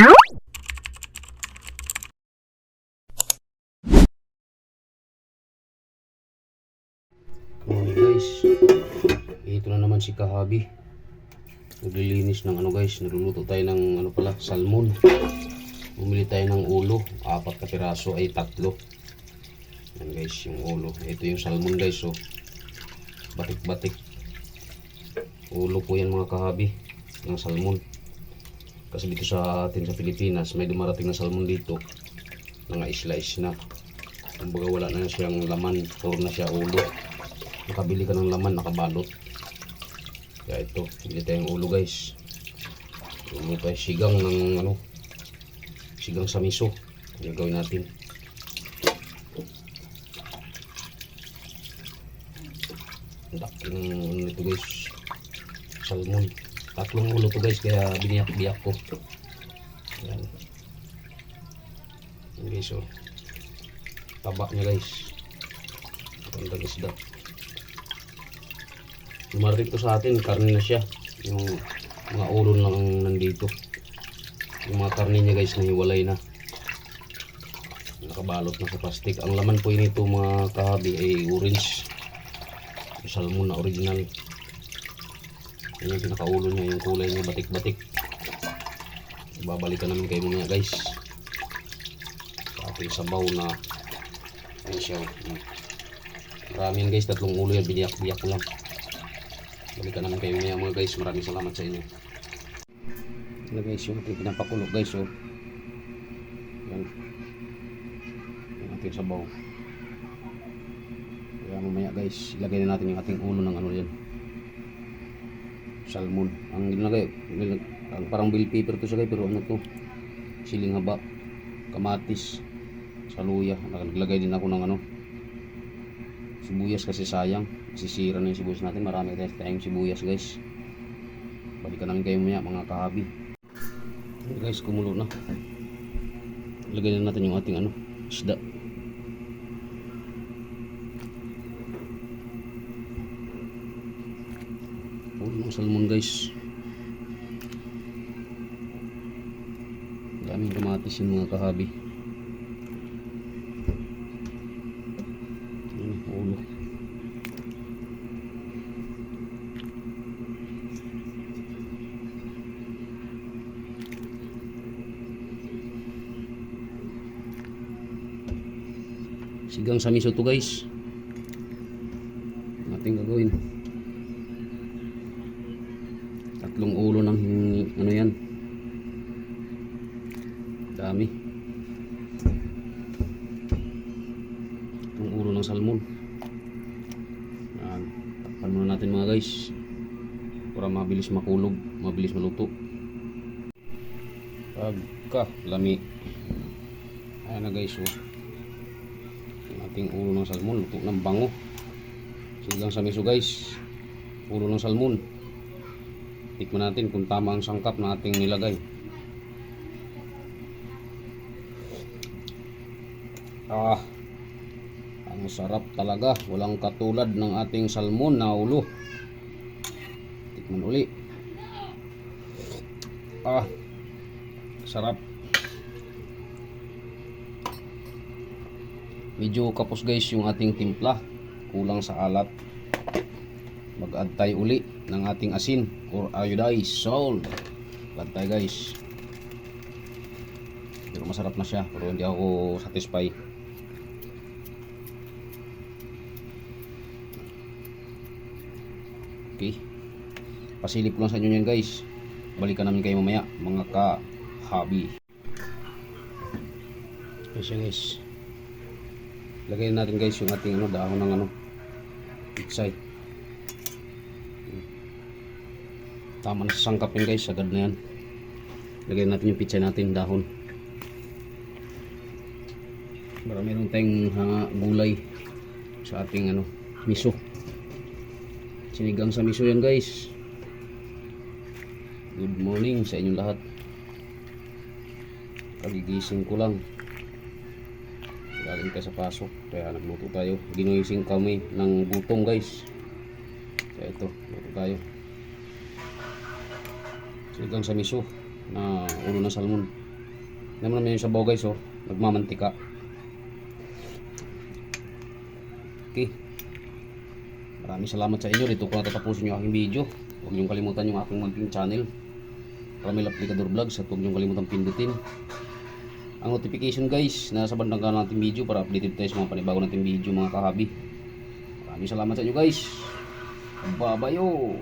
Morning guys, ito na naman si Kahabi. Naglilinis ng guys, nagluluto tayo ng salmon. Bumili tayo ng ulo, 4 na piraso ay 3. Yan guys, yung ulo. Ito yung salmon guys, oh. Batik-batik. Ulo po yan mga Kahabi, ng salmon. Kasi dito sa atin sa Pilipinas, may dumarating na salmon dito. Nanga-slice na. Kumbaga wala na siyang laman, puro na siya ulo. Nakabili ka ng laman, nakabalot. Kaya ito, bili tayong ulo guys. Ulo tayo sigang ng sigang sa miso. Ano gawin natin? Laki ng ito guys, salmon. 3 ulo to guys, kaya biniyak-biyak ko. Yan. Yan guys, oh. Taba niya guys. Gandang isda. Lumarating to sa atin, karne na siya. Yung mga ulo lang nandito. Yung mga karne niya guys, nahiwalay na. Nakabalot na sa plastic. Ang laman po nito mga Kahabi ay orange. Yung salmon na original. Yan yung pinakaulo niya, yung kulay niya batik-batik. Babalikan namin kayo muna guys. Sa ating sabaw na ayun siya. Maraming guys, 3 ulo yan, biniyak-biyak ko lang. Balikan namin kayo niya mga guys. Maraming salamat sa inyo. Ito guys, yung ating pinapakulo guys, oh. Yan. Yung ating sabaw. Kaya mamaya guys, ilagay na natin yung ating ulo ng yan, salmon. Ang ginagay, parang bell pepper to siya guys, pero to, siling haba, kamatis, saluya. Naglagay din ako ng sibuyas kasi sayang, sisira na yung sibuyas natin. Marami tayong sibuyas guys. Balikan namin kayo maya mga Kahabi. Okay guys, kumulo na. Lagay na natin yung ating isda. Mga salmon guys. Daming kamatis yung mga Kahabi. Ulo. Sigang sa miso to guys. Ating gagawin. 3 ulo ng yan. Dami. 3 ulo ng salmon. Yan. Takpan muna natin mga guys. Para mabilis makulog, mabilis maluto. Pagka lami. Ayan na guys, oh. Yung ating ulo ng salmon, luto ng bango. Sigang sa miso guys. Ulo ng salmon. Tikman natin kung tama ang sangkap na ating nilagay. Ang sarap talaga. Walang katulad ng ating salmon na ulo. Tikman uli. Sarap. Medyo kapos guys yung ating timpla. Kulang sa alat. Mag-add tayo uli ng ating asin or iodized salt. Add tayo guys. Pero masarap na siya, pero hindi ako satisfied. Okay. Pasilip lang sa inyo yan guys. Balikan namin kayo mamaya mga Kahabi. Okay siya guys. Lagay natin guys yung ating dahon ng pitsay. Tama na sa sangkap yun guys, agad na yan. Lagay natin yung pitsay natin, dahon. Para meron tayong gulay sa ating miso. Sinigang sa miso yan guys. Good morning sa inyong lahat. Kagigising ko lang. Galing ka sa pasok, kaya nagluto tayo. Ginuising kami ng gutom guys. Kaya ito, luto tayo. Sinigang sa miso na ulo ng salmon. naman yung sabaw guys, oh. Nagmamantika. Okay. Maraming salamat sa inyo. Dito ko natatapusin yung aking video. Huwag niyong kalimutan yung aking munting channel, Ramil Aplicador Vlogs, at huwag niyong kalimutan pindutin ang notification guys na sa bandang kanan nating video para updated tayo sa mga panibago nating video mga kahabi. Maraming salamat sa inyo guys. Babayo.